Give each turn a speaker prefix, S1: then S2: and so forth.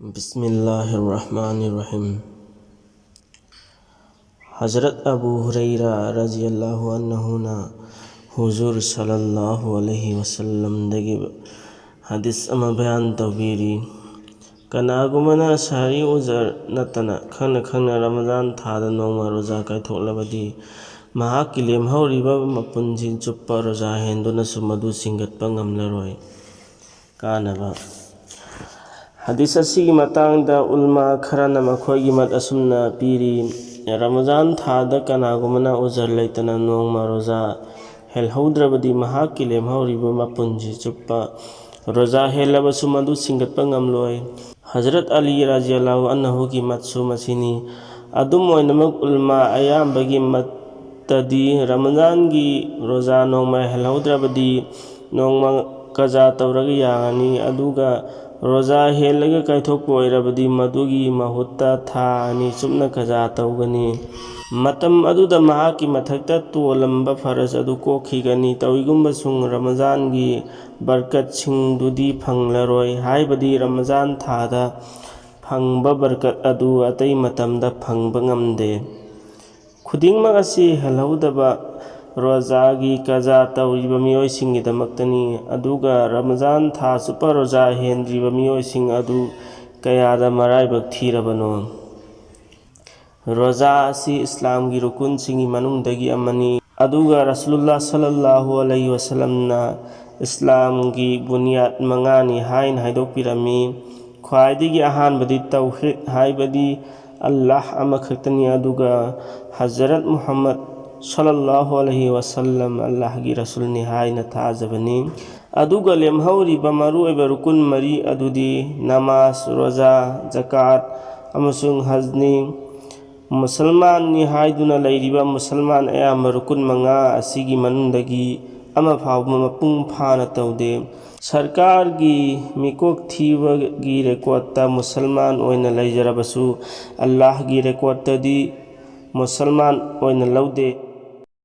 S1: बिस्मिल्लाहिर्रहमानिर्रहीम। हज़रत अबू हुरैरा रज़ियल्लाहु अन्हु ना हुज़ूर सल्लल्लाहु अलैहि वसल्लम दगी हदीस अमा बयान तौबीरी। कनागुमना शहरी उज़र नतना खंना रमज़ान थादा नोंमा रोज़ा कायथोक्लबदी महाक्की लेमहौरिबा मपुंसी चुप्पा रोज़ा हेंदुनसु मदु सिंगत्पा ngamlaroi। कानबा हदीस असिगी मतांगदा उलमा खरना मखोयगी मत असुमना पीरी। रमज़ान थादा कनागुमना उज़र लेतना नोंमा रोज़ा हेलहौद्रबदी महाक्की लेमहौरिबा मपुंसी चुप्पा रोज़ा हेलबसु मदु सिंगत्पा ngamloi। हज़रत अली रज़ियल्लाहु अन्हु की मतसु मसिनी। अदुम ओइनमक उलमा अयाम्बगी मत्तदी रमज़ान की रोज़ा नोंमा हेलहौद्रबदी नोंमा कज़ा तौरगा यागनी अदुगा रोज़ा हेलगा कायथोक्पा ओइरबदी मदुगी महुत्ता था अनि चुपना कज़ा तौगनी। मतम अदुदा महाक्की मथक्ता तोलंबा फरज अदु कोखिगनी तौइगुम्बसुं रमज़ान की बरकत सिंगदुदी फंगलरोई। हाइबदी रमज़ान थादा फंगबा बरकत अदु अतै मतमदा फंगबा ngamde। खुदिंगमक असि हेलहौदबा रोज़ा की कज़ा तौरिबा मियोइसिंगिदमक्तनी अदुगा रमज़ान था चुप्पा रोज़ा हेंद्रिबा मियोइसिंग अदु कयादा मराइबक थीरबनो। रोज़ा असि इस्लाम की रुकुनसिंगी मनुंगदगी अमनी अदुगा रसूलुल्लाह सल्लल्लाहु अलैहि वसल्लमना इस्लाम की बुनियाद मंगानी हाइन हाइदोक्पिरमी। ख्वाइदगी अहानबदी तौहीद हाइबदी अल्लाह अमखक्तनी अदुगा हज़रत मुहम्मद सल्लल्लाहु अलैहि वसल्लम अल्लाह की रसूलनी हाइन थाजबनी। अदुगा लेमहौरिबा मरुओइबा रुकुन मरी अदुदी नमाज रोज़ा ज़कात अमसुंग हजनी। मुसलमान हाइदुना लैरिबा मुसलमान अयाम्बा रुकुन मंगा असिगी मनुंगदगी अमा फावबा मपुंग फाना तौदे। सरकार की मिकोक थीबगी रेकॉर्डता मुसलमान ओइना लैजरबसु अल्लाह की रेकॉर्डतदी मुसलमान ओइना लौदे।